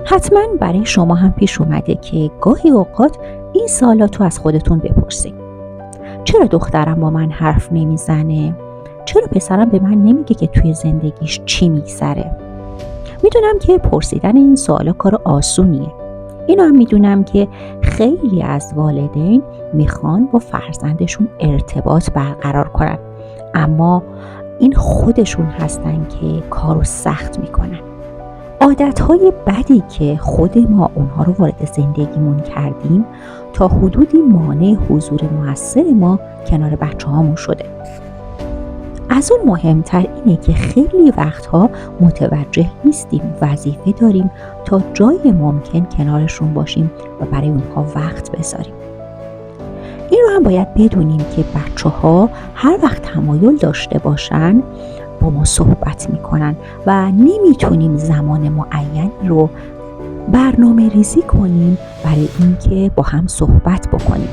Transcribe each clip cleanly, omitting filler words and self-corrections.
حتما برای شما هم پیش اومده که گاهی اوقات این سوالاتو از خودتون بپرسید. چرا دخترم با من حرف نمیزنه؟ چرا پسرم به من نمیگه که توی زندگیش چی میگذره؟ میدونم که پرسیدن این سوالا کار آسونیه. اینو هم میدونم که خیلی از والدین میخوان با فرزندشون ارتباط برقرار کنن، اما این خودشون هستن که کارو سخت میکنن. عادتهای بدی که خود ما اونها رو وارد زندگیمون کردیم تا حدودی مانع حضور موثر ما کنار بچه‌هامون شده. از اون مهمتر اینه که خیلی وقتها متوجه نیستیم وظیفه داریم تا جای ممکن کنارشون باشیم و برای اونها وقت بذاریم. این رو هم باید بدونیم که بچه‌ها هر وقت تمایل داشته باشن با ما صحبت میکنن و نمیتونیم زمان معین رو برنامه ریزی کنیم برای اینکه با هم صحبت بکنیم.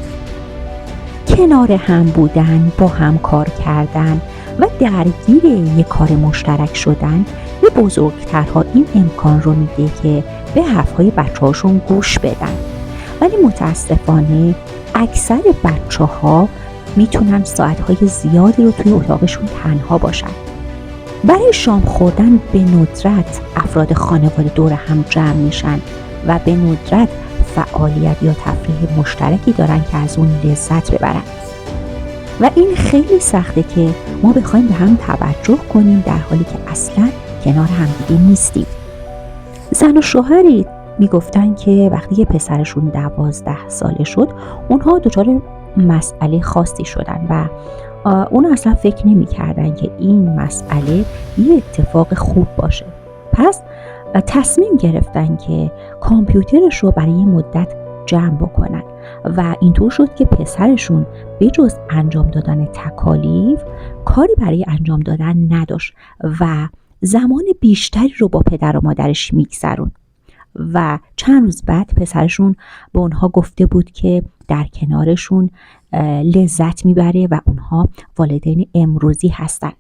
کنار هم بودن، با هم کار کردن و درگیر یک کار مشترک شدن به بزرگترها این امکان رو میده که به حرفهای بچه‌هاشون گوش بدن. ولی متاسفانه اکثر بچه‌ها میتونن ساعتهای زیادی رو توی اتاقشون تنها باشن. برای شام خوردن به ندرت افراد خانواده دور هم جمع میشن و به ندرت فعالیت یا تفریح مشترکی دارن که از اون لذت ببرن. و این خیلی سخته که ما بخوایم به هم توجه کنیم در حالی که اصلا کنار همدیگه نیستیم. زن و شوهری میگفتن که وقتی پسرشون 12 ساله شد اونها دچار مسئله خاصی شدن و اون اصلا فکر نمی کردن که این مسئله یه اتفاق خوب باشه. پس تصمیم گرفتن که کامپیوترش رو برای یه مدت جمع بکنن و اینطور شد که پسرشون به جز انجام دادن تکالیف کاری برای انجام دادن نداشت و زمان بیشتری رو با پدر و مادرش میگذرون. و چند روز بعد پسرشون به اونها گفته بود که در کنارشون لذت میبره و اونها والدین امروزی هستن.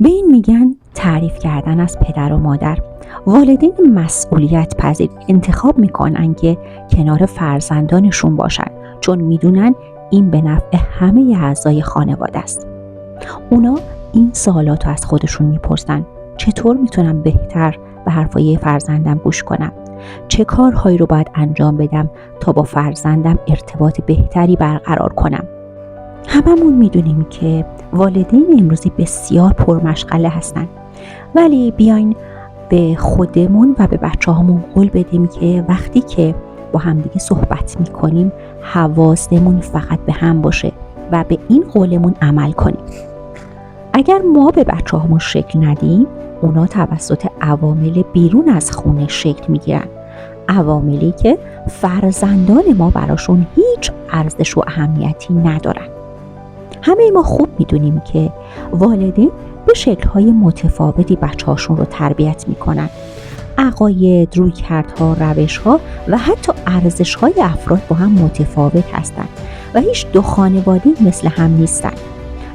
به این میگن تعریف کردن از پدر و مادر. والدین مسئولیت پذیر انتخاب میکنن که کنار فرزندانشون باشن چون میدونن این به نفع همه اعضای خانواده است. اونا این سوالات رو از خودشون میپرسن: چطور میتونم بهتر به حرفای فرزندم گوش کنم؟ چه کارهایی رو باید انجام بدم تا با فرزندم ارتباط بهتری برقرار کنم؟ هممون میدونیم که والدین امروزی بسیار پرمشغله هستن، ولی بیاین به خودمون و به بچه‌هامون قول بدیم که وقتی که با همدیگه صحبت میکنیم حواسمون فقط به هم باشه و به این قولمون عمل کنیم. اگر ما به بچه‌هامون شکل ندیم، اونا توسط عوامل بیرون از خونه شکل میگیرن، عواملی که فرزندان ما براشون هیچ ارزش و اهمیتی ندارن. همه ما خوب میدونیم که والدین به شکل‌های متفاوتی بچه‌هاشون رو تربیت میکنن. عقاید، رویکردها، روش‌ها و حتی ارزش‌های افراد با هم متفاوت هستند و هیچ دو خانواده مثل هم نیستن.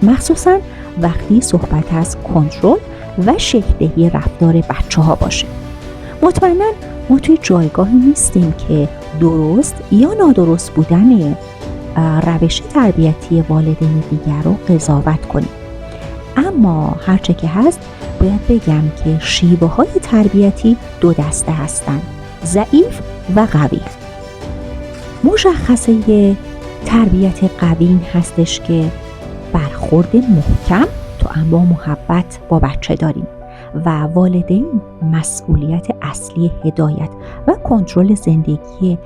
مخصوصاً وقتی صحبت از کنترل و شکل‌دهی رفتار بچه‌ها باشه. مطمئناً ما توی جایگاهی نیستیم که درست یا نادرست بودن روش تربیتی والدین دیگر رو قضاوت کنیم. اما هرچه که هست باید بگم که شیوه‌های تربیتی دو دسته هستند: ضعیف و قوی. مشخصه تربیت قوی این هستش که برخورد محکم تو اما محبت با بچه داریم و والدین مسئولیت اصلی هدایت و کنترل زندگی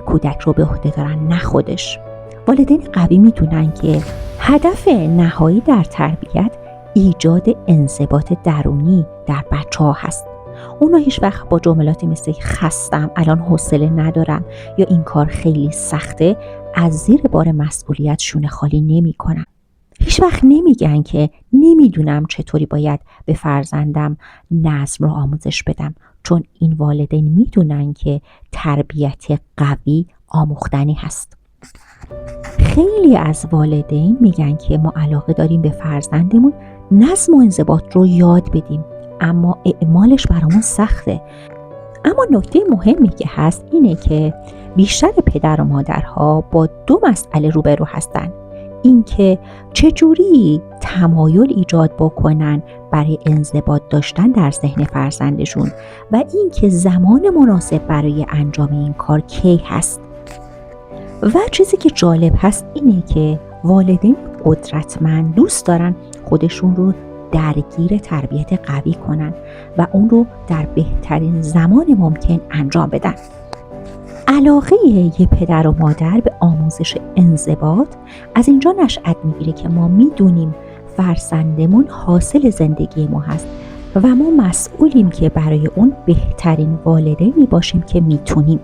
کودک رو به عهده دارن، نه خودش. والدین قوی میدونن که هدف نهایی در تربیت ایجاد انضباط درونی در بچه‌ها هست. اونا هیچ وقت با جملاتی مثل خستم، الان حوصله ندارم یا این کار خیلی سخته از زیر بار مسئولیت شونه خالی نمی‌کنن. هیچ وقت نمیگن که نمیدونم چطوری باید به فرزندم نظم رو آموزش بدم، چون این والدین میدونن که تربیت قوی آموختنی هست. خیلی از والدین میگن که ما علاقه داریم به فرزندمون نظم و انضباط رو یاد بدیم، اما اعمالش برامون سخته. اما نکته مهمی که هست اینه که بیشتر پدر و مادرها با دو مسئله روبرو هستن. اینکه چجوری تمایل ایجاد بکنن برای انضباط داشتن در ذهن فرزندشون و اینکه زمان مناسب برای انجام این کار کی هست. و چیزی که جالب هست اینه که والدین قدرتمند دوست دارن خودشون رو درگیر تربیت قوی کنن و اون رو در بهترین زمان ممکن انجام بدن. علاقه یه پدر و مادر به آموزش انضباط از اینجا نشأت میگیره که ما میدونیم فرزندمون حاصل زندگی ما هست و ما مسئولیم که برای اون بهترین والدینی باشیم که میتونیم.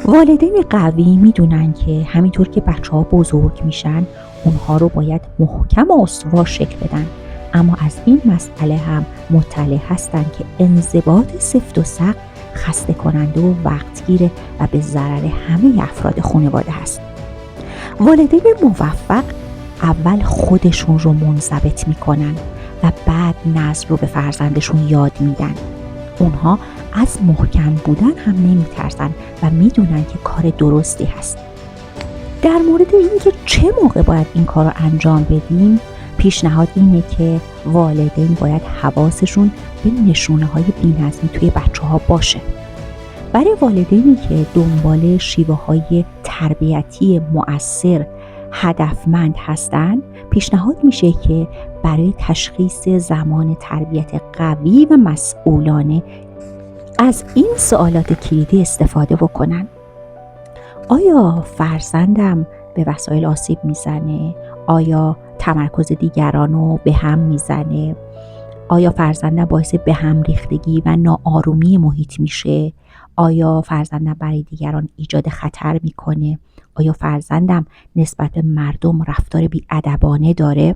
والدین قوی میدونن که همینطور که بچه‌ها بزرگ میشن اونها رو باید محکم و استوار شکل بدن، اما از این مسئله هم مطلع هستن که انضباط سفت و سخت خسته کننده و وقتگیره و به ضرر همه افراد خانواده هست. والدین موفق اول خودشون رو منضبط میکنن و بعد نظم رو به فرزندشون یاد میدن. اونها از محکم بودن هم نمیترسن و میدونن که کار درستی هست. در مورد اینکه چه موقع باید این کار رو انجام بدیم، پیشنهاد اینه که والدین باید حواسشون به نشونه‌های بی‌نظمی توی بچه‌ها باشه. برای والدینی که دنبال شیوه‌های تربیتی مؤثر، هدفمند هستن، پیشنهاد میشه که برای تشخیص زمان تربیت قوی و مسئولانه از این سوالات کلیدی استفاده بکنن. آیا فرزندم به وسایل آسیب میزنه؟ آیا تمرکز دیگران رو به هم میزنه؟ آیا فرزندم باعث به هم ریختگی و ناآرومی محیط میشه؟ آیا فرزندم برای دیگران ایجاد خطر میکنه؟ آیا فرزندم نسبت به مردم رفتار بی‌ادبانه داره؟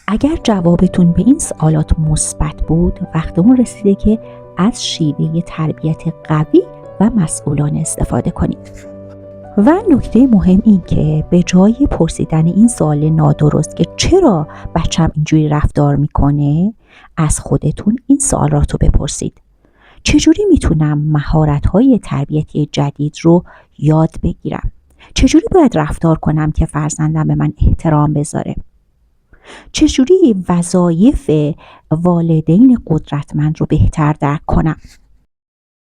اگر جوابتون به این سوالات مثبت بود، وقت اون رسیده که از شیوه تربیت قوی و مسئولانه استفاده کنید. و نکته مهم این که به جای پرسیدن این سوال نادرست که چرا بچم اینجوری رفتار میکنه، از خودتون این سوالات رو بپرسید. چجوری میتونم مهارت‌های تربیتی جدید رو یاد بگیرم؟ چجوری باید رفتار کنم که فرزندم به من احترام بذاره؟ چجوری وظایف والدین قدرتمند رو بهتر درک کنم؟